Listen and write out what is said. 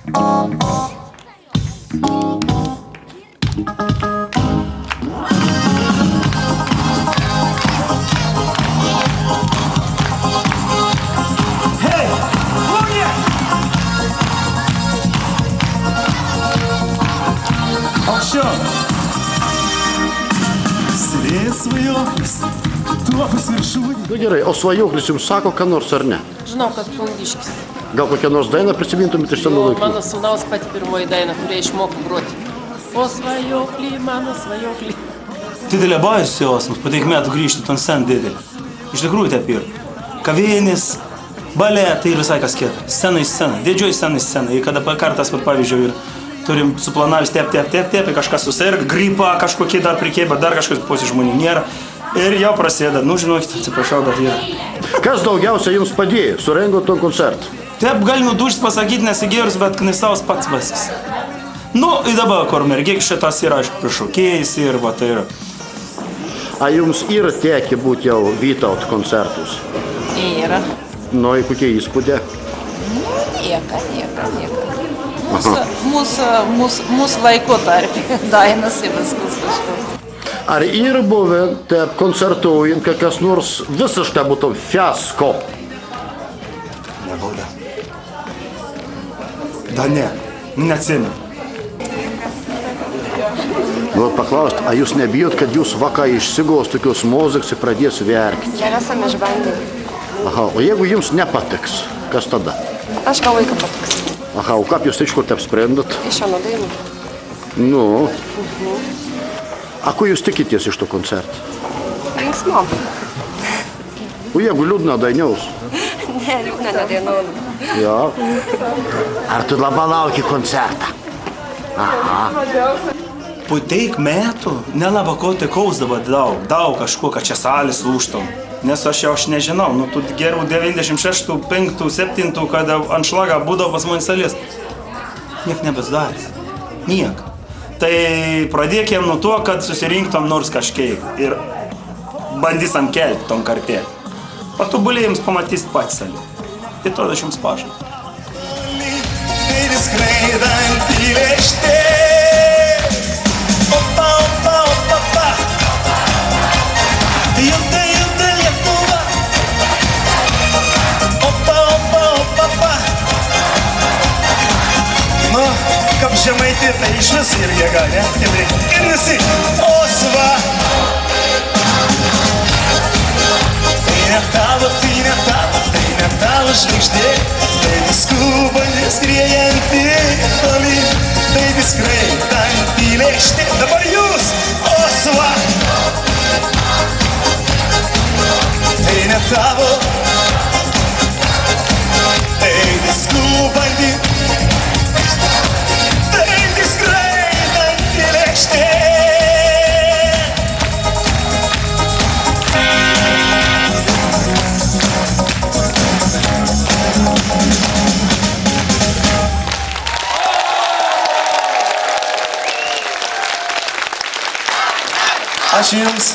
Nu gerai, o svajoklis jums sako, ką nors ar ne? Žinau, kad plungiškis. Gal kokią nors dainą prisimintumėte iš senų laikų? Mano sūnaus pati pirmoji daina, kurią išmokau groti. O svajoklį, mano svajoklį. Didelė bajus jausmas, po tiek metų grįžti ton sen didelį. Iš tikrųjų taip ir. Kavinės, baletai ir visai kas kita. Scena į sceną, didžioji scena į sceną. Ir kada kartas, pavyzdžiui, ir turim suplanavęs tep, kažkas susirg, gripą kažkokį dar prikėbė, dar kažkas pusė žmonių nėra. Ir jau prasideda, nu žinokit, atsiprašau, dar yra. Kas daugiausia jums padėjo, surengot ton koncertą? Taip, gali nudužti pasakyti nesigėrus, bet knisavas pats viskas. Nu, ir dabar, kur mergiek šitas yra, aišku, prišokėjais ir va tai yra. A jums yra tekę būti jau Vytaut koncertus? Yra. Nu, į kokie įspūdė? Nieka. Mūsų laiko tarp dainas ir viskas kažkas. Ar yra buvę taip koncertuojant, kad kas nors visiškai būtų fiasko? Nebūdė. Da ne, neatsimenu. Noriu paklausti, ar jūs nebijot, kad jūs vakai išsigos tokios muzikas ir pradės verkti? Dar esame išbandę. Aha, o jeigu jums nepatiks, kas tada? Aš gal vaiką patiks. Aha, o kaip jūs iš kur taip sprendat? Iš šio dainų. Nu. A ko jūs tikitės iš to koncerto? Linksmo. O jeigu liūdna dainiaus? Ne, liūdna nedainuoju. Ja. Ar tu labai lauki koncertą? Aha. Po tiek metų nelaba ko tikaus dabar daug kažko, kad čia salės lūžtom. Nes aš nežinau, nu tu gerų 96, 5, 7, kada ant šlagą būdavo pas mane salės. Niek nebesdarys. Niek. Tai pradėkėm nuo to, kad susirinktom nors kažkiek ir bandysim kelti tom kartėlį. Patobulėjims pamatys pats salė. Ir to aš jums pažadu. Kaip žemaitė, tai iš vis ir jėga, ne? Ir visi, osva. Tai ne tavo žvaigždė, tai skubanti skriejanti toli, tai skraidanti lėkštė. Dabar jūs, osva. Tai ne tavo, tai skubanti. Ačiū Jums.